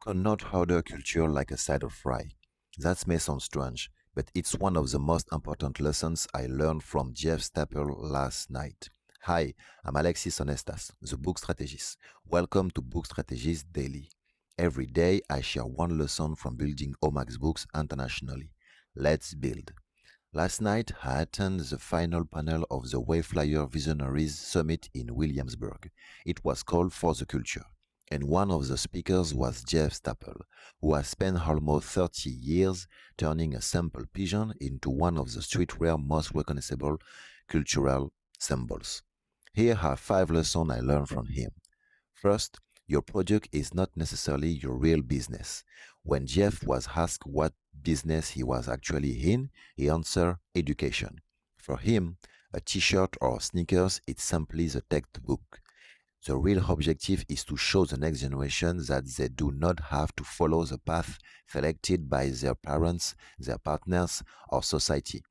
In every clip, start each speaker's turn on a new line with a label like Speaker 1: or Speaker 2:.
Speaker 1: cannot order culture like a side of fry. That may sound strange, but it's one of the most important lessons I learned from Jeff Staple last night. Hi, I'm Alexis Honestas, the book strategist. Welcome to Book Strategist Daily. Every day I share one lesson from building Omax books internationally. Let's build. Last night I attended the final panel of the Wayflyer Visionaries Summit in Williamsburg. It was called For the Culture, and one of the speakers was Jeff Staple, who has spent almost 30 years turning a simple pigeon into one of the streetwear most recognizable cultural symbols. Here are 5 lessons I learned from him. First, your product is not necessarily your real business. When Jeff was asked what business he was actually in, he answered education. For him, a t-shirt or sneakers is simply the textbook. The real objective is to show the next generation that they do not have to follow the path selected by their parents, their partners, or society.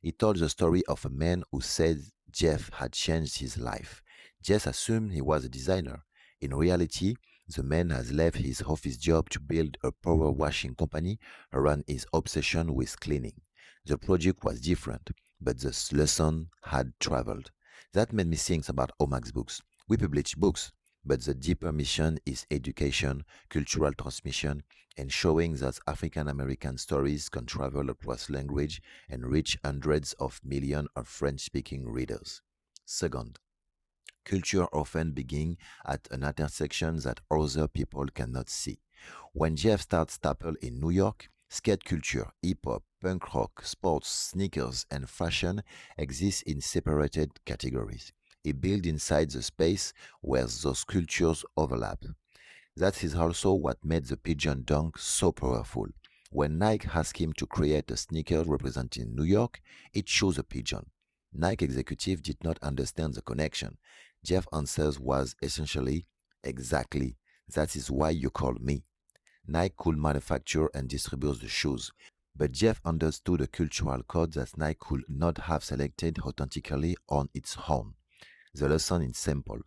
Speaker 1: He told the story of a man who said Jeff had changed his life. Jeff assumed he was a designer. In reality, the man has left his office job to build a power washing company around his obsession with cleaning. The project was different, but the lesson had traveled. That made me think about Omax books. We publish books, but the deeper mission is education, cultural transmission, and showing that African American stories can travel across language and reach hundreds of millions of French-speaking readers. Second, culture often begins at an intersection that other people cannot see. When Jeff started Staple in New York, skate culture, hip-hop, punk rock, sports, sneakers, and fashion exist in separated categories. He built inside the space where those cultures overlap. That is also what made the Pigeon Dunk so powerful. When Nike asked him to create a sneaker representing New York, it chose a pigeon. Nike executive did not understand the connection. Jeff's answer was essentially, exactly, that is why you call me. Nike could manufacture and distribute the shoes, but Jeff understood a cultural code that Nike could not have selected authentically on its own. The lesson is simple.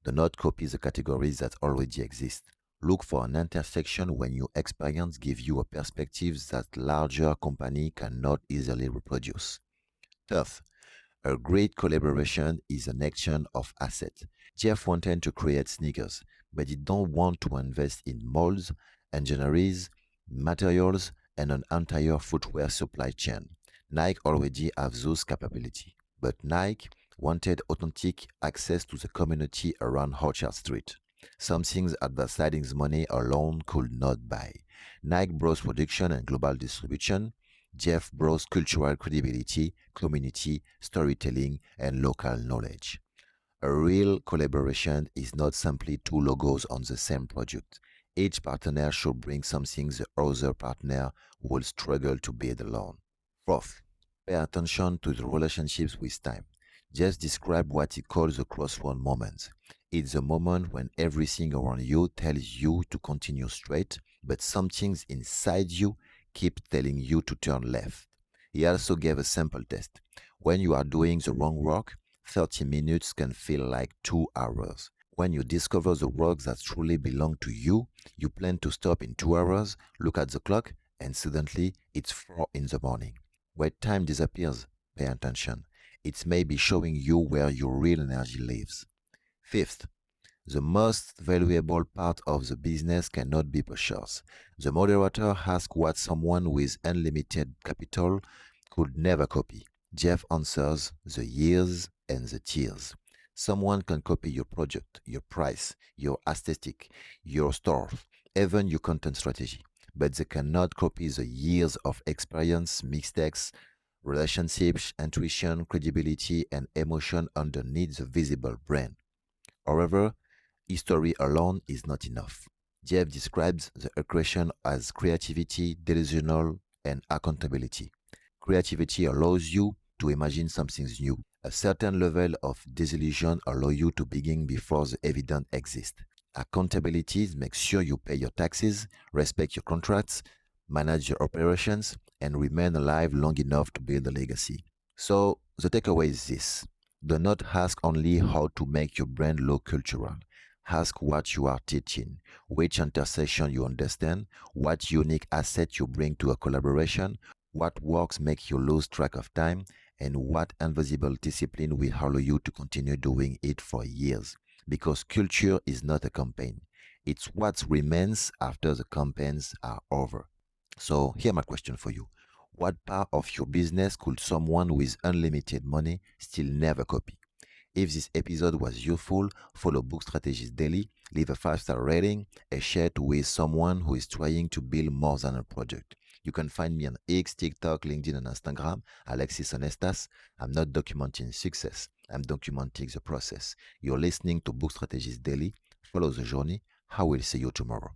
Speaker 1: Do not copy the categories that already exist. Look for an intersection when your experience gives you a perspective that larger company cannot easily reproduce. Third, a great collaboration is an action of asset. Jeff wanted to create sneakers, but he don't want to invest in molds, engineers, materials, and an entire footwear supply chain. Nike already have those capabilities, but Nike wanted authentic access to the community around Orchard Street. Some things advertising money alone could not buy. Nike brought production and global distribution. Jeff brought cultural credibility, community, storytelling, and local knowledge. A real collaboration is not simply 2 logos on the same project. Each partner should bring something the other partner will struggle to build alone. Fourth, pay attention to the relationships with time. Just describe what he calls the crossroad moment. It's the moment when everything around you tells you to continue straight, but some things inside you keep telling you to turn left. He also gave a simple test. When you are doing the wrong work, 30 minutes can feel like 2 hours. When you discover the work that truly belongs to you, you plan to stop in 2 hours, look at the clock, and suddenly it's 4 in the morning. When time disappears, pay attention. It may be showing you where your real energy lives. Fifth, the most valuable part of the business cannot be purchased. The moderator asked what someone with unlimited capital could never copy. Jeff answers the years and the tears. Someone can copy your project, your price, your aesthetic, your store, even your content strategy, but they cannot copy the years of experience, mistakes, relationships, intuition, credibility, and emotion underneath the visible brand. However, history alone is not enough. Jeff describes the equation as creativity, delusional, and accountability. Creativity allows you to imagine something new. A certain level of disillusion allows you to begin before the evidence exists. Accountability makes sure you pay your taxes, respect your contracts, manage your operations, and remain alive long enough to build a legacy. So, the takeaway is this. Do not ask only how to make your brand look cultural. Ask what you are teaching, which intersection you understand, what unique asset you bring to a collaboration, what works make you lose track of time, and what invisible discipline will allow you to continue doing it for years. Because culture is not a campaign, it's what remains after the campaigns are over. So, here my question for you. What part of your business could someone with unlimited money still never copy? If this episode was useful, follow Book Strategies Daily, leave a 5-star rating, and share it with someone who is trying to build more than a project. You can find me on X, TikTok, LinkedIn, and Instagram, Alexis Honestas. I'm not documenting success, I'm documenting the process. You're listening to Book Strategies Daily. Follow the journey. I will see you tomorrow.